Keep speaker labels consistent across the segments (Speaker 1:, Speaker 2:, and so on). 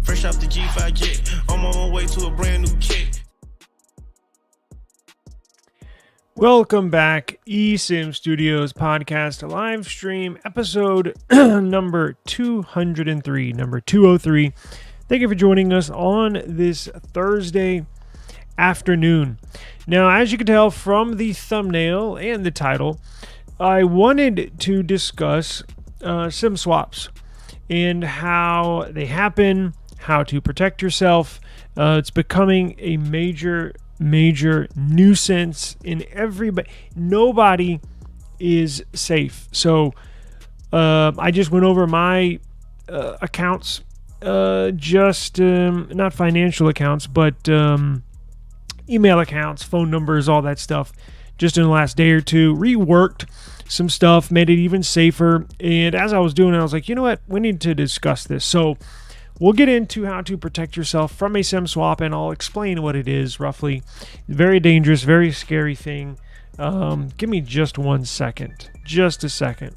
Speaker 1: Fresh off the G5 jet, I'm on my way to a brand new kit.
Speaker 2: Welcome back, eSIM Studios Podcast live stream, episode number 203, number 203. Thank you for joining us on this Thursday afternoon. Now, as you can tell from the thumbnail and the title, I wanted to discuss SIM swaps and how they happen, how to protect yourself. It's becoming a major nuisance in everybody. Nobody is safe. So I just went over my accounts, not financial accounts, but email accounts, phone numbers, all that stuff, just in the last day or two. Reworked some stuff, made it even safer. And as I was doing it, I was like, you know what? We need to discuss this. So we'll get into how to protect yourself from a SIM swap, and I'll explain what it is roughly. Very dangerous, very scary thing. Give me just 1 second. Just a second.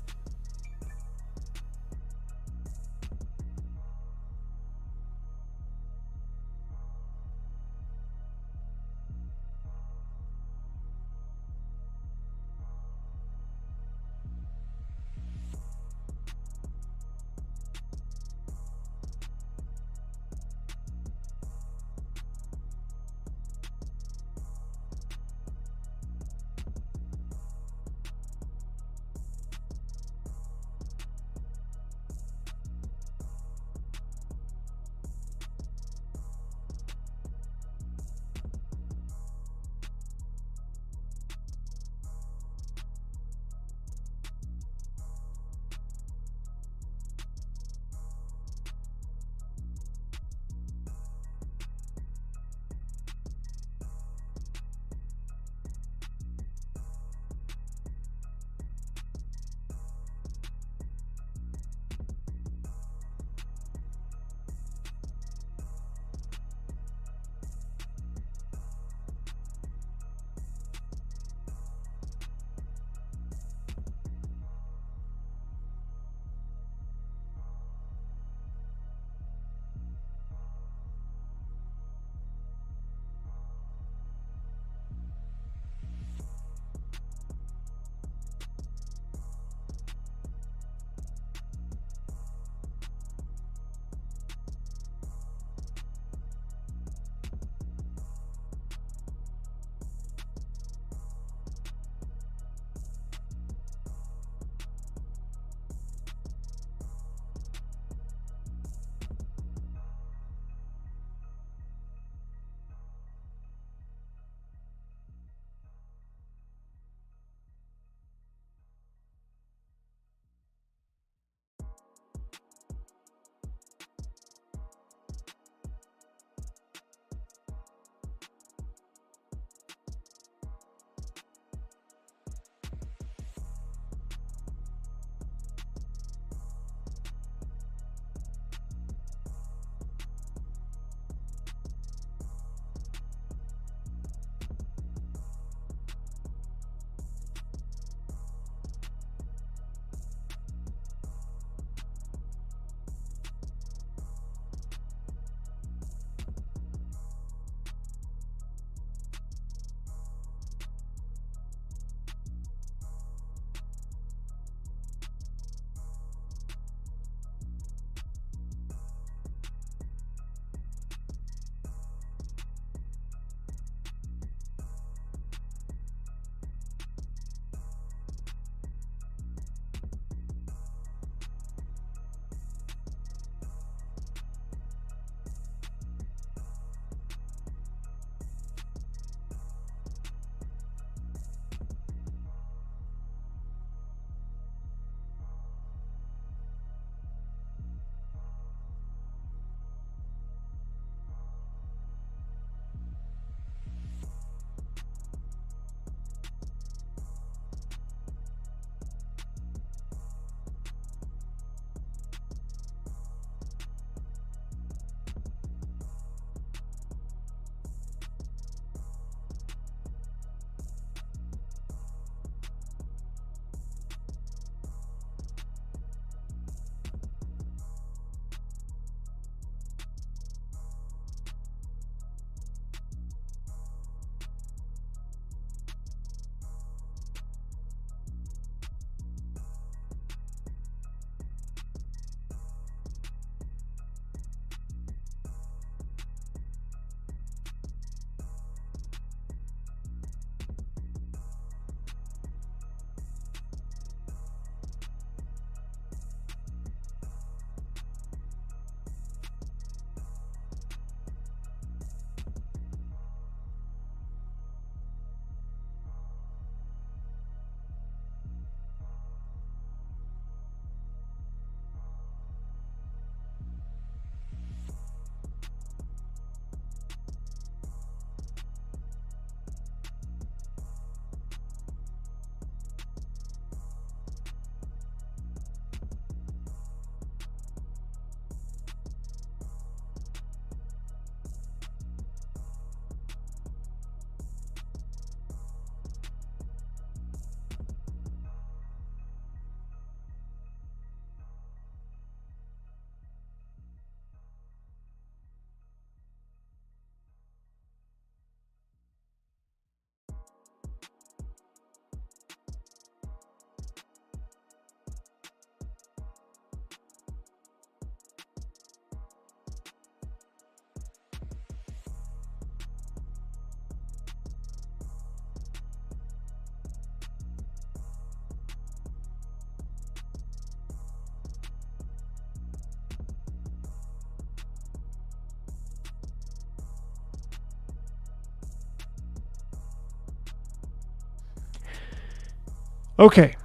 Speaker 2: Okay.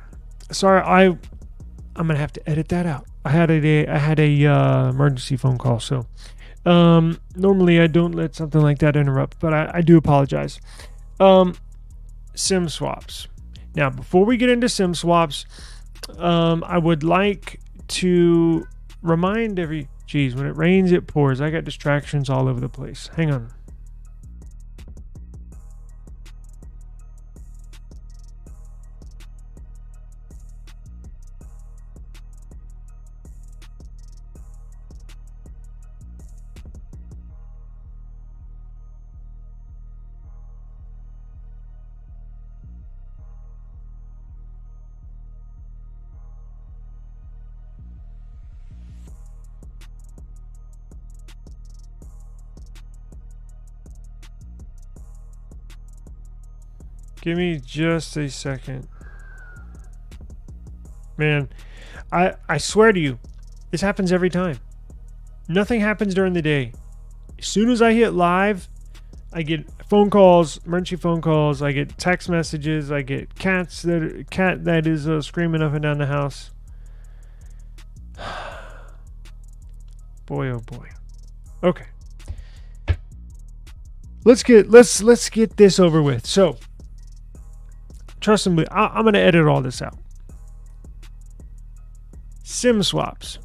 Speaker 2: Sorry, I'm gonna have to edit that out. I had a emergency phone call, so normally I don't let something like that interrupt, but I do apologize. SIM swaps. Now, before we get into SIM swaps, I would like to remind when it rains, it pours. I got distractions all over the place. Hang on. Give me just a second. Man, I swear to you, this happens every time. Nothing happens during the day. As soon as I hit live, I get phone calls, emergency phone calls, I get text messages, I get cat that is screaming up and down the house. Boy, oh boy. Okay. Let's get this over with. So, trust me, I'm going to edit all this out. SIM swaps.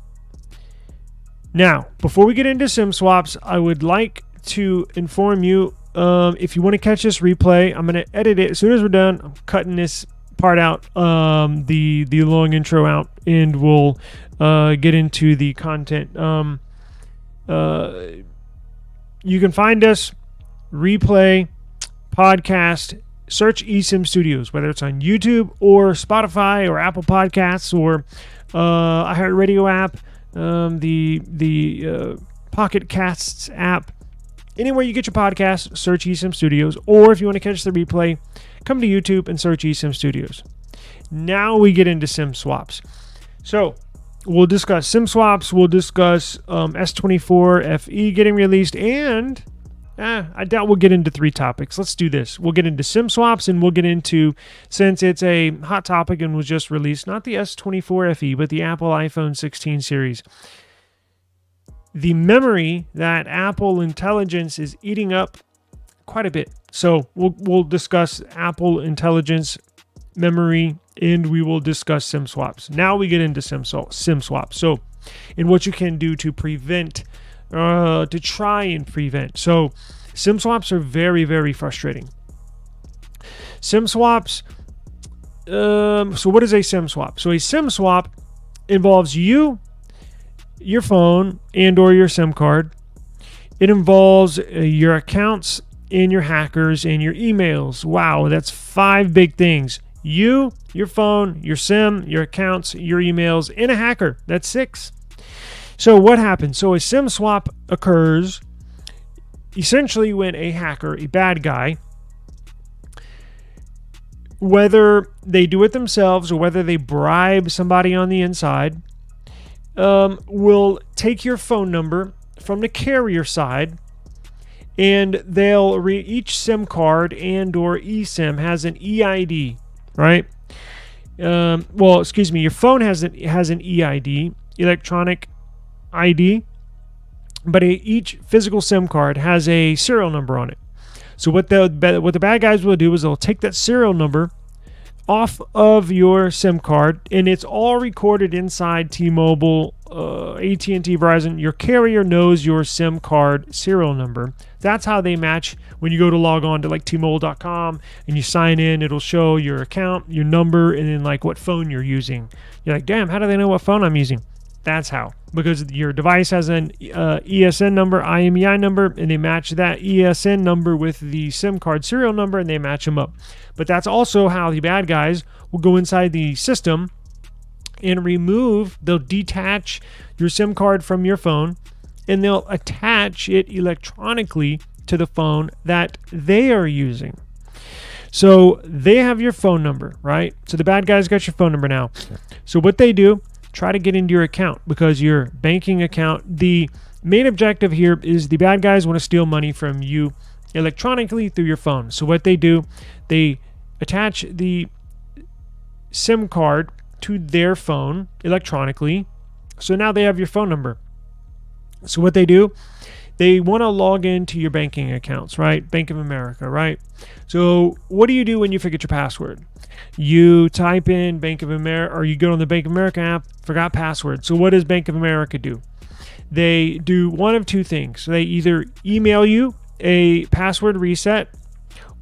Speaker 2: Now, before we get into SIM swaps, I would like to inform you, if you want to catch this replay, I'm going to edit it. As soon as we're done, I'm cutting this part out, the long intro out, and we'll get into the content. You can find us, replay, podcast, search eSIM Studios, whether it's on YouTube or Spotify or Apple Podcasts or iHeartRadio app, the Pocket Casts app. Anywhere you get your podcast, search eSIM Studios. Or if you want to catch the replay, come to YouTube and search eSIM Studios. Now we get into SIM swaps. So we'll discuss SIM swaps. We'll discuss S24 FE getting released, and I doubt we'll get into 3 topics. Let's do this. We'll get into SIM swaps, and we'll get into, since it's a hot topic and was just released, not the S24 FE, but the Apple iPhone 16 series. The memory that Apple Intelligence is eating up quite a bit. So we'll discuss Apple Intelligence memory, and we will discuss SIM swaps. Now we get into SIM swaps. So, and what you can do to prevent, to try and prevent. So SIM swaps are very, very frustrating. SIM swaps, so what is a SIM swap? So a SIM swap involves you, your phone, and or your SIM card. It involves your accounts and your hackers and your emails. Wow, that's 5 big things. You, your phone, your SIM, your accounts, your emails, and a hacker. That's 6. So what happens? So a SIM swap occurs essentially when a hacker, a bad guy, whether they do it themselves or whether they bribe somebody on the inside, will take your phone number from the carrier side, and they'll each SIM card and or eSIM has an EID, right? Your phone has an EID, electronic ID, but each physical SIM card has a serial number on it. So what the bad guys will do is they'll take that serial number off of your SIM card, and it's all recorded inside T-Mobile, AT&T, Verizon. Your carrier knows your SIM card serial number. That's how they match. When you go to log on to like tmobile.com and you sign in, it'll show your account, your number, and then like what phone you're using. You're like, damn, how do they know what phone I'm using? That's how. Because your device has an ESN number, IMEI number, and they match that ESN number with the SIM card serial number, and they match them up. But that's also how the bad guys will go inside the system and they'll detach your SIM card from your phone, and they'll attach it electronically to the phone that they are using. So they have your phone number, right? So the bad guys got your phone number now. So what they do, try to get into your account, because your banking account, the main objective here is the bad guys want to steal money from you electronically through your phone. So what they do, they attach the SIM card to their phone electronically. So now they have your phone number. So what they do, they want to log into your banking accounts, right? Bank of America, right? So what do you do when you forget your password? You type in Bank of America, or you go on the Bank of America app, forgot password. So what does Bank of America do? They do one of two things. So they either email you a password reset,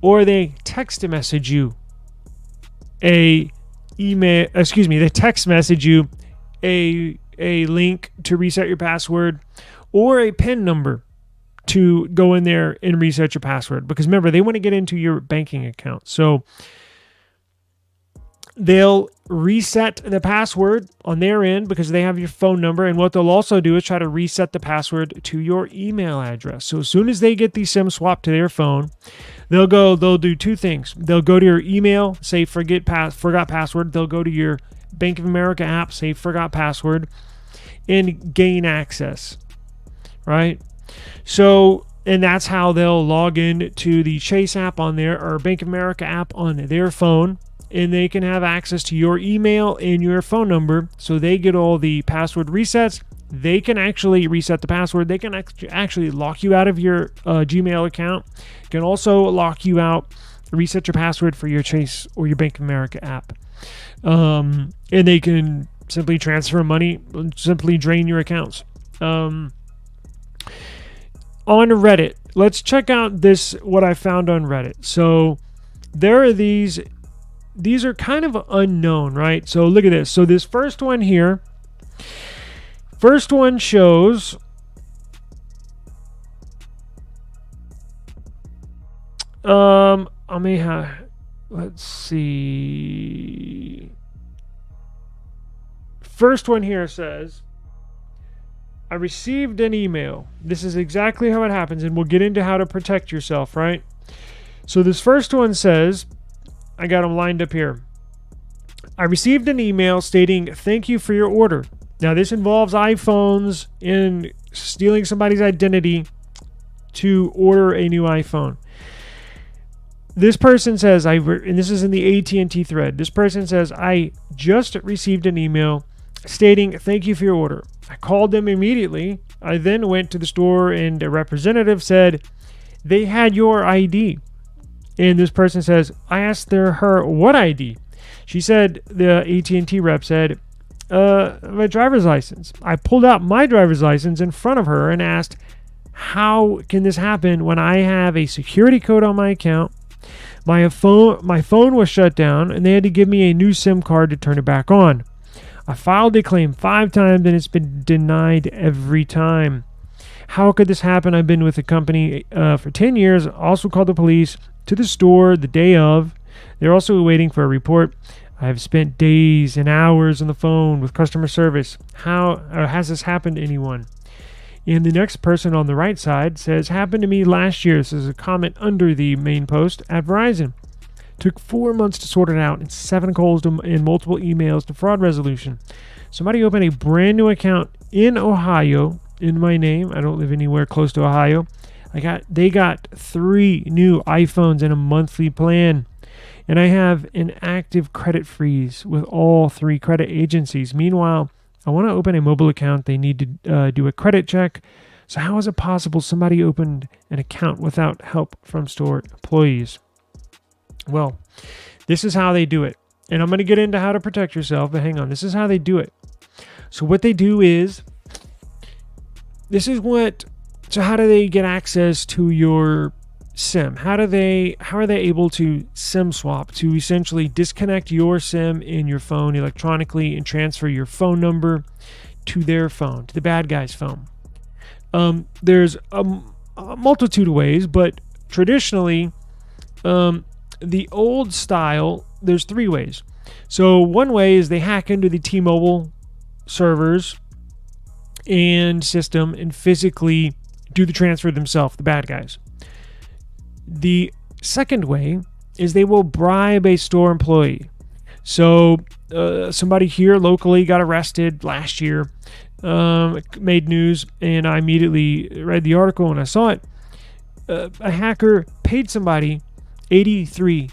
Speaker 2: or they text message you they text message you a link to reset your password, or a PIN number to go in there and reset your password. Because remember, they want to get into your banking account. So they'll reset the password on their end because they have your phone number. And what they'll also do is try to reset the password to your email address. So as soon as they get the SIM swap to their phone, they'll do two things. They'll go to your email, say forgot password. They'll go to your Bank of America app, say forgot password, and gain access, right? So, and that's how they'll log in to the Chase app on there, or Bank of America app on their phone, and they can have access to your email and your phone number. So they get all the password resets. They can actually reset the password. They can actually lock you out of your Gmail account. Can also lock you out, reset your password for your Chase or your Bank of America app. And they can simply transfer money, simply drain your accounts. On Reddit, let's check out what I found on Reddit. So there are these are kind of unknown, right? So look at this. So this first one here, shows let's see. First one here says, I received an email. This is exactly how it happens, and we'll get into how to protect yourself, right? So this first one says, I got them lined up here. I received an email stating, thank you for your order. Now, this involves iPhones and stealing somebody's identity to order a new iPhone. This person says, and this is in the AT&T thread. This person says, I just received an email stating, thank you for your order. I called them immediately. I then went to the store and a representative said they had your ID. And this person says, I asked her what ID. She said, the AT&T rep said, my driver's license. I pulled out my driver's license in front of her and asked, how can this happen when I have a security code on my account? My phone was shut down and they had to give me a new SIM card to turn it back on. I filed a claim 5 times and it's been denied every time. How could this happen? I've been with the company for 10 years. Also called the police to the store the day of. They're also waiting for a report. I've spent days and hours on the phone with customer service. How has this happened to anyone? And the next person on the right side says, happened to me last year. This is a comment under the main post at Verizon. Took 4 months to sort it out and 7 calls and multiple emails to fraud resolution. Somebody opened a brand new account in Ohio in my name. I don't live anywhere close to Ohio. They got 3 new iPhones and a monthly plan. And I have an active credit freeze with all 3 credit agencies. Meanwhile, I want to open a mobile account. They need to do a credit check. So how is it possible somebody opened an account without help from store employees? Well, this is how they do it. And I'm going to get into how to protect yourself, but hang on. This is how they do it. So what they do is, so how do they get access to your SIM? How are they able to SIM swap, to essentially disconnect your SIM in your phone electronically and transfer your phone number to their phone, to the bad guy's phone? There's a multitude of ways, but traditionally, the old style, there's 3 ways. So one way is they hack into the T-Mobile servers and system and physically do the transfer themselves, the bad guys. The second way is they will bribe a store employee. So somebody here locally got arrested last year, made news, and I immediately read the article and I saw it. A hacker paid somebody $83,000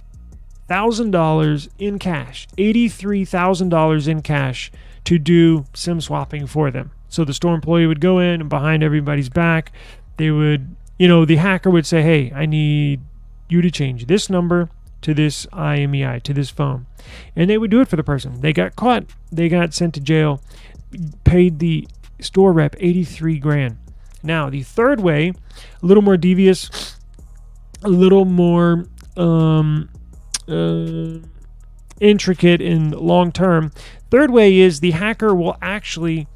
Speaker 2: $83,000 in cash, $83,000 in cash to do SIM swapping for them. So the store employee would go in and behind everybody's back, they would, the hacker would say, hey, I need you to change this number to this IMEI, to this phone. And they would do it for the person. They got caught. They got sent to jail, paid the store rep $83,000. Now, the third way, a little more devious, a little more intricate and long term. Third way is the hacker will actually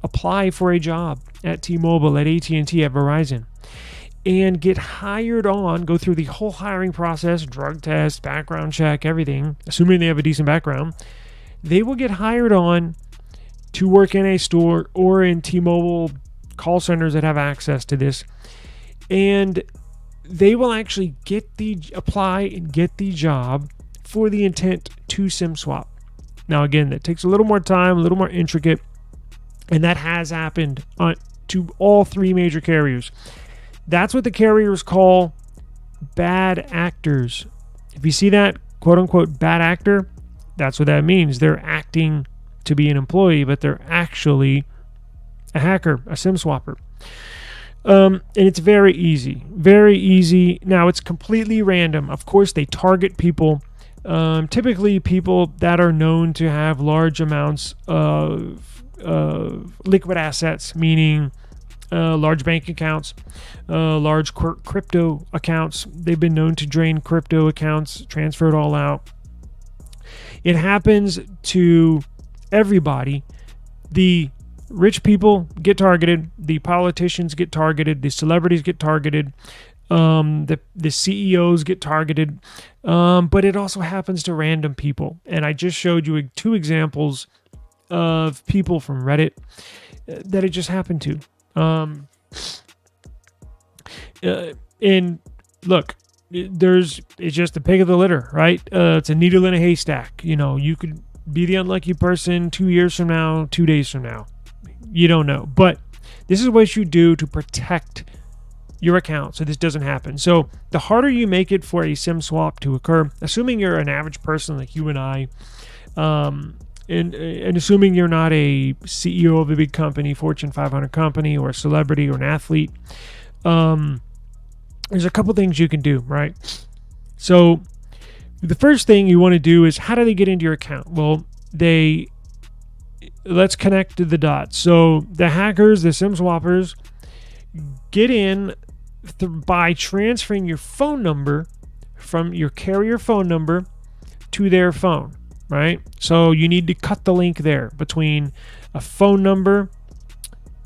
Speaker 2: apply for a job at T-Mobile, at AT&T, at Verizon, and get hired on, go through the whole hiring process, drug test, background check, everything, assuming they have a decent background. They will get hired on to work in a store or in T-Mobile call centers that have access to this, and they will actually apply and get the job for the intent to SIM swap. Now, again, that takes a little more time, a little more intricate, and that has happened to all three major carriers. That's what the carriers call bad actors. If you see that quote-unquote bad actor, that's what that means. They're acting to be an employee, but they're actually a hacker, a SIM swapper. And it's very easy. Very easy. Now, it's completely random. Of course, they target people, typically people that are known to have large amounts of liquid assets, meaning large bank accounts, large crypto accounts. They've been known to drain crypto accounts, transfer it all out. It happens to everybody. The rich people get targeted, the politicians get targeted, the celebrities get targeted, the CEOs get targeted, but it also happens to random people. And I just showed you 2 examples of people from Reddit that it just happened to. And look, it's just the pig of the litter, right? It's a needle in a haystack. You could be the unlucky person 2 years from now, 2 days from now. You don't know. But this is what you do to protect your account so this doesn't happen. So the harder you make it for a SIM swap to occur, assuming you're an average person like you and I, and assuming you're not a CEO of a big company, Fortune 500 company, or a celebrity or an athlete, there's a couple things you can do, right? So the first thing you want to do is, how do they get into your account? Well, let's connect to the dots. So the hackers, the SIM swappers, get in by transferring your phone number from your carrier phone number to their phone, right? So you need to cut the link there between a phone number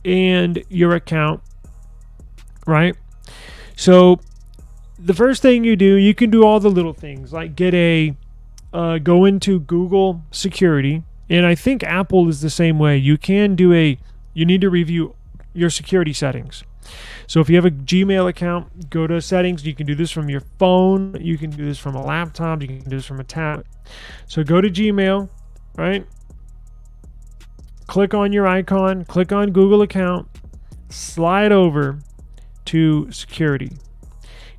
Speaker 2: and your account, right? So the first thing you do, you can do all the little things like go into Google security. And I think Apple is the same way. You need to review your security settings. So if you have a Gmail account, go to settings. You can do this from your phone. You can do this from a laptop. You can do this from a tablet. So go to Gmail, right? Click on your icon. Click on Google account. Slide over to security.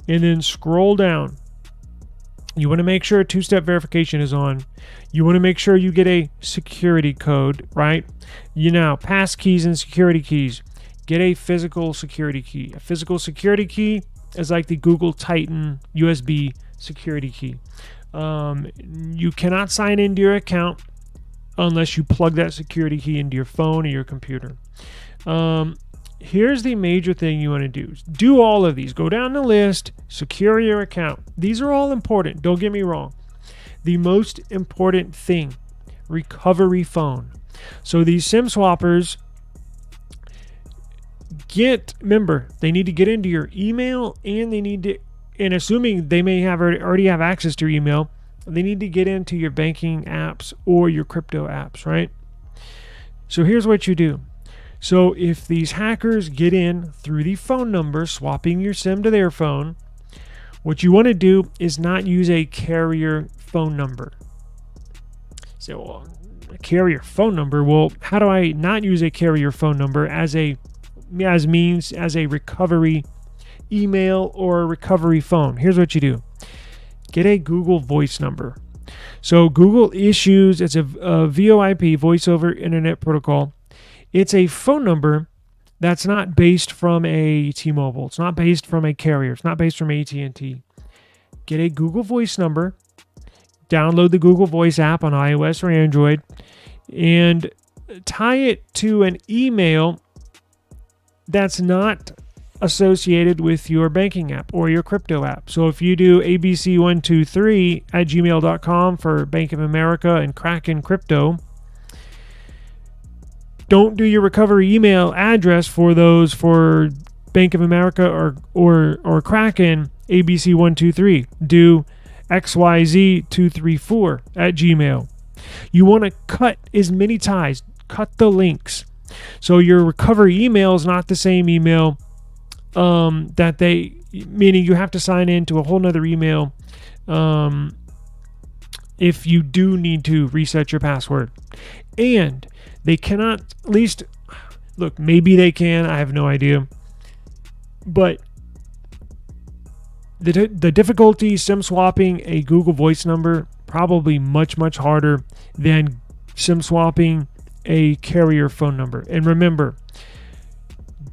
Speaker 2: And then scroll down. You want to make sure 2-step verification is on. You want to make sure you get a security code, right? Passkeys and security keys. Get a physical security key. A physical security key is like the Google Titan USB security key. You cannot sign into your account unless you plug that security key into your phone or your computer. Here's the major thing you want to do. Do all of these. Go down the list. Secure your account. These are all important. Don't get me wrong. The most important thing, recovery phone. So these SIM swappers remember, they need to get into your email, and and assuming they may already have access to your email, they need to get into your banking apps or your crypto apps, right? So here's what you do. So if these hackers get in through the phone number, swapping your SIM to their phone, what you want to do is not use a carrier phone number. So, a carrier phone number? Well, how do I not use a carrier phone number as a recovery email or a recovery phone? Here's what you do. get a Google Voice number. So Google issues, it's a VoIP, Voice over Internet Protocol. It's a phone number that's not based from a T-Mobile. It's not based from a carrier. It's not based from AT&T. Get a Google Voice number. Download the Google Voice app on iOS or Android and tie it to an email that's not associated with your banking app or your crypto app. So if you do abc123@gmail.com for Bank of America and Kraken Crypto, don't do your recovery email address for those for Bank of America or Kraken ABC123. Do XYZ234@gmail. You want to cut as many ties, cut the links. So your recovery email is not the same email meaning you have to sign in to a whole nother email if you do need to reset your password. And they cannot, at least, look, maybe they can, I have no idea. But the difficulty SIM swapping a Google Voice number, probably much, much harder than SIM swapping a carrier phone number. And remember,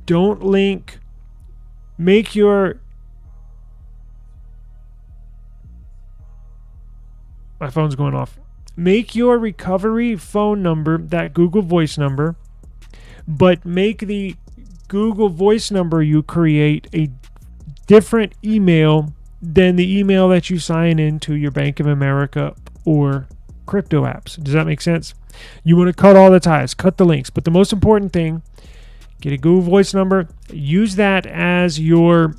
Speaker 2: don't link, make your, my phone's going off. Make your recovery phone number that Google Voice number, but make the Google Voice number you create a different email than the email that you sign into your Bank of America or crypto apps. Does that make sense? You want to cut all the ties, cut the links. But the most important thing, get a Google Voice number, use that as your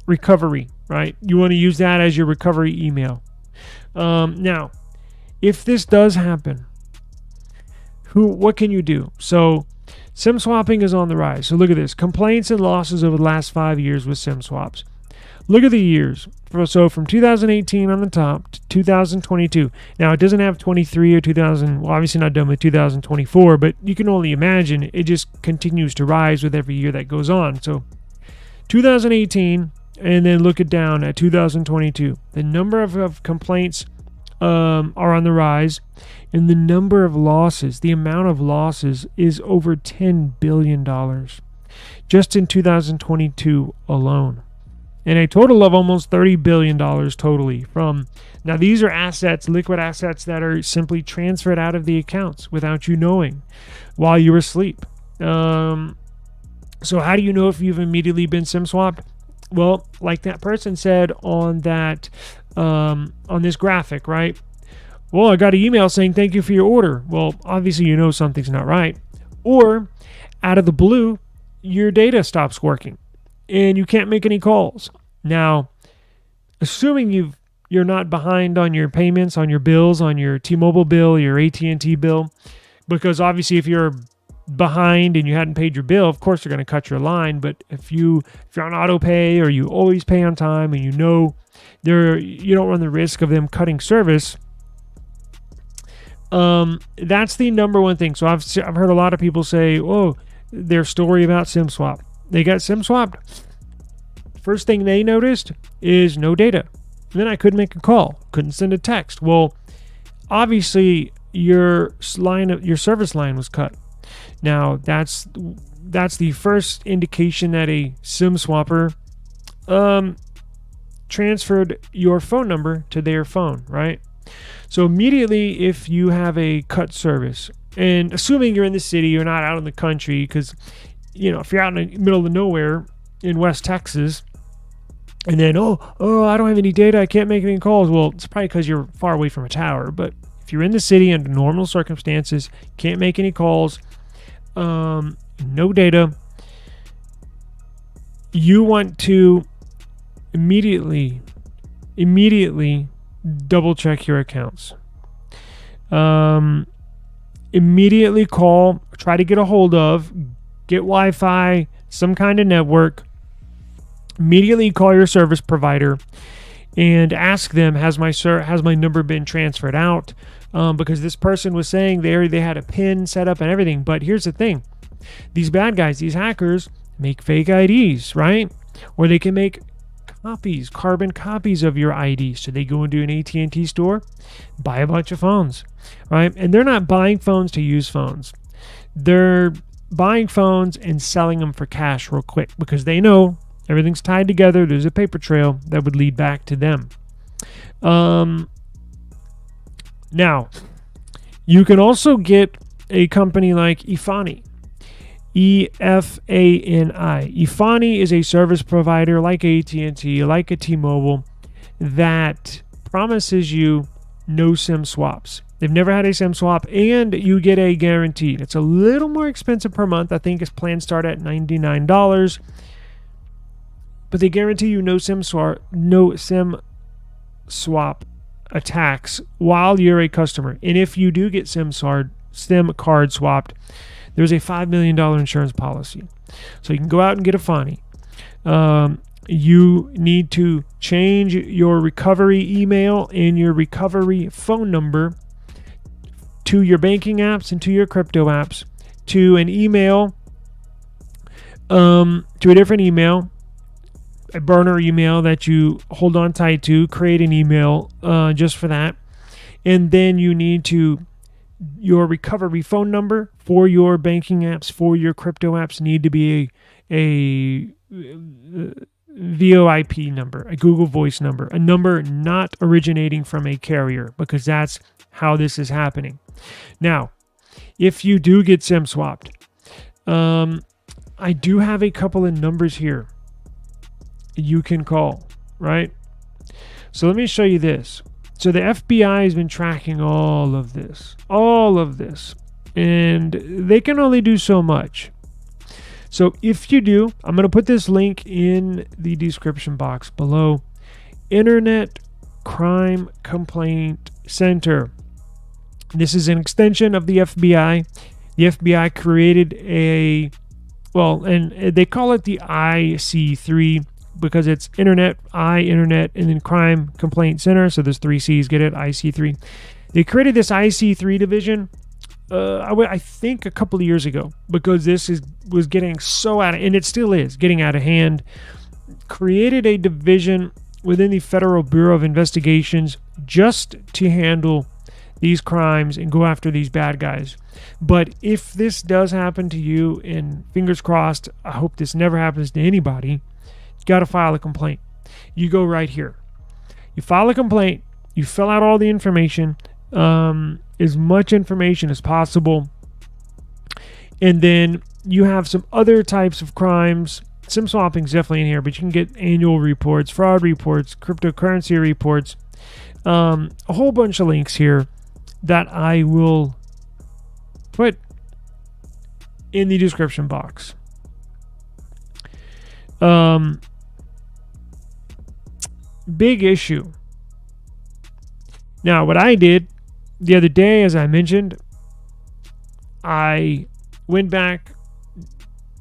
Speaker 2: recovery, right? You want to use that as your recovery email. Now, if this does happen, what can you do? So SIM swapping is on the rise. So look at this. Complaints and losses over the last 5 years with SIM swaps. Look at the years. So from 2018 on the top to 2022. Now, it doesn't have 23 or 2000. Well, obviously not done with 2024, but you can only imagine it just continues to rise with every year that goes on. So 2018, and then look it down at 2022. The number of complaints are on the rise, and the number of losses, the amount of losses is over $10 billion just in 2022 alone. And a total of almost $30 billion totally from, now these are assets, liquid assets that are simply transferred out of the accounts without you knowing while you're asleep. So how do you know if you've immediately been SIM swapped? Well, like that person said on that, on this graphic, right? Well, I got an email saying, thank you for your order. Well, obviously you know something's not right. Or out of the blue, your data stops working and you can't make any calls. Now, assuming you're not behind on your payments, on your bills, on your T-Mobile bill, your AT&T bill, because obviously if you're behind and you hadn't paid your bill, of course they're going to cut your line. But if you're on auto pay or you always pay on time and you know you don't run the risk of them cutting service, that's the number one thing. So I've heard a lot of people say, oh, their story about SIM swap. They got SIM swapped. First thing they noticed is no data. And then I couldn't make a call, couldn't send a text. Well, obviously your service line was cut. Now that's the first indication that a SIM swapper transferred your phone number to their phone, right? So immediately, if you have a cut service, and assuming you're in the city, you're not out in the country, because if you're out in the middle of nowhere in West Texas, and then I don't have any data, I can't make any calls. Well, it's probably because you're far away from a tower. But if you're in the city under normal circumstances, can't make any calls, no data, you want to immediately double check your accounts. Immediately call, try to get a hold of, get Wi-Fi, some kind of network. Immediately call your service provider and ask them, has my number been transferred out? Because this person was saying they had a PIN set up and everything. But here's the thing. These bad guys, these hackers, make fake IDs, right? Or they can make carbon copies of your ID. So they go into an AT&T store, buy a bunch of phones, right? And they're not buying phones to use phones. They're buying phones and selling them for cash real quick because they know everything's tied together. There's a paper trail that would lead back to them. Now, you can also get a company like Efani. E-F-A-N-I. Efani is a service provider like AT&T, like a T-Mobile, that promises you no SIM swaps. They've never had a SIM swap, and you get a guarantee. It's a little more expensive per month. I think its plans start at $99, but they guarantee you no SIM swap attacks while you're a customer. And if you do get SIM card swapped, there's a $5 million insurance policy. So you can go out and get a Efani. You need to change your recovery email and your recovery phone number to your banking apps and to your crypto apps to an email, to a different email, a burner email that you hold on tight to. Create an email just for that. And then you need to, your recovery phone number for your banking apps, for your crypto apps, need to be a VoIP number, a Google Voice number, a number not originating from a carrier, because that's how this is happening. Now, if you do get SIM swapped, I do have a couple of numbers here you can call, right? So let me show you this. So the FBI has been tracking all of this, and they can only do so much. So if you do, I'm going to put this link in the description box below. Internet Crime Complaint Center. This is an extension of the FBI. The FBI created and they call it the IC3 because it's Internet, and then Crime Complaint Center. So there's 3 C's, get it? IC3. They created this IC3 division, I think a couple of years ago, because this was getting so and it still is getting out of hand. Created a division within the Federal Bureau of Investigations just to handle these crimes and go after these bad guys. But if this does happen to you, and fingers crossed, I hope this never happens to anybody, you got to file a complaint. You go right here. You file a complaint. You fill out all the information, as much information as possible. And then you have some other types of crimes. SIM swapping is definitely in here, but you can get annual reports, fraud reports, cryptocurrency reports, a whole bunch of links here that I will put in the description box. Big issue. Now, what I did the other day, as I mentioned, I went back,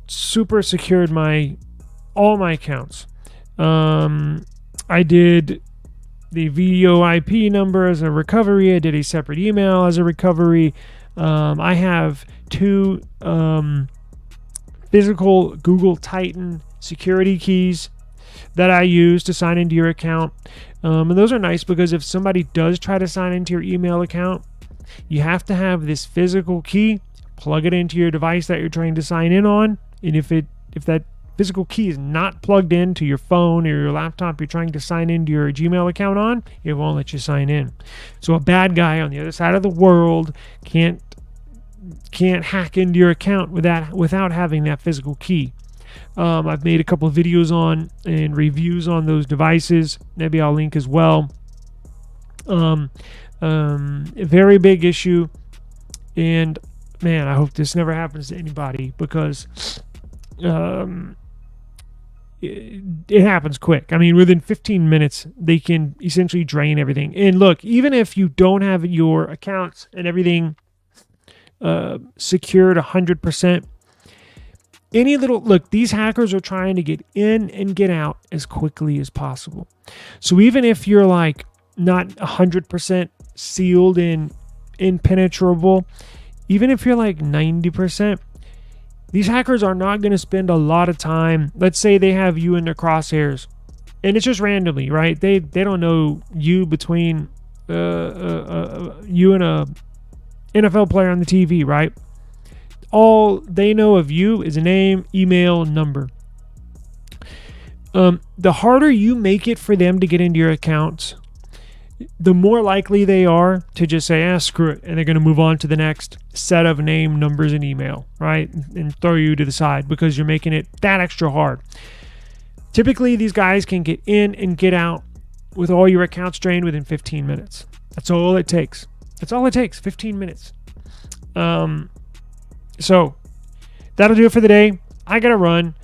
Speaker 2: super secured all my accounts. I did the VoIP number as a recovery. I did a separate email as a recovery. I have 2 physical Google Titan security keys that I use to sign into your account. And those are nice because if somebody does try to sign into your email account, you have to have this physical key, plug it into your device that you're trying to sign in on. And if that physical key is not plugged into your phone or your laptop you're trying to sign into your Gmail account on, it won't let you sign in. So a bad guy on the other side of the world can't hack into your account without having that physical key. I've made a couple of videos on and reviews on those devices. Maybe I'll link as well. A very big issue, and man, I hope this never happens to anybody, because it happens quick. I mean, within 15 minutes, they can essentially drain everything. And look, even if you don't have your accounts and everything secured 100%, these hackers are trying to get in and get out as quickly as possible. So even if you're like not 100% sealed and impenetrable, even if you're like 90%, These hackers are not going to spend a lot of time. Let's say they have you in their crosshairs, and it's just randomly, right? They don't know you between you and a NFL player on the TV, right? All they know of you is a name, email, number. The harder you make it for them to get into your accounts, the more likely they are to just say, screw it, and they're going to move on to the next set of name, numbers, and email, right? And throw you to the side because you're making it that extra hard. Typically, these guys can get in and get out with all your accounts drained within 15 minutes. That's all it takes. 15 minutes. So that'll do it for the day. I got to run.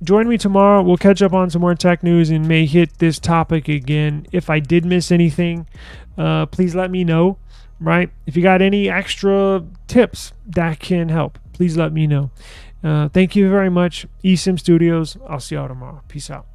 Speaker 2: Join me tomorrow. We'll catch up on some more tech news and may hit this topic again. If I did miss anything, please let me know, right? If you got any extra tips that can help, please let me know. Thank you very much, eSIM Studios. I'll see y'all tomorrow. Peace out.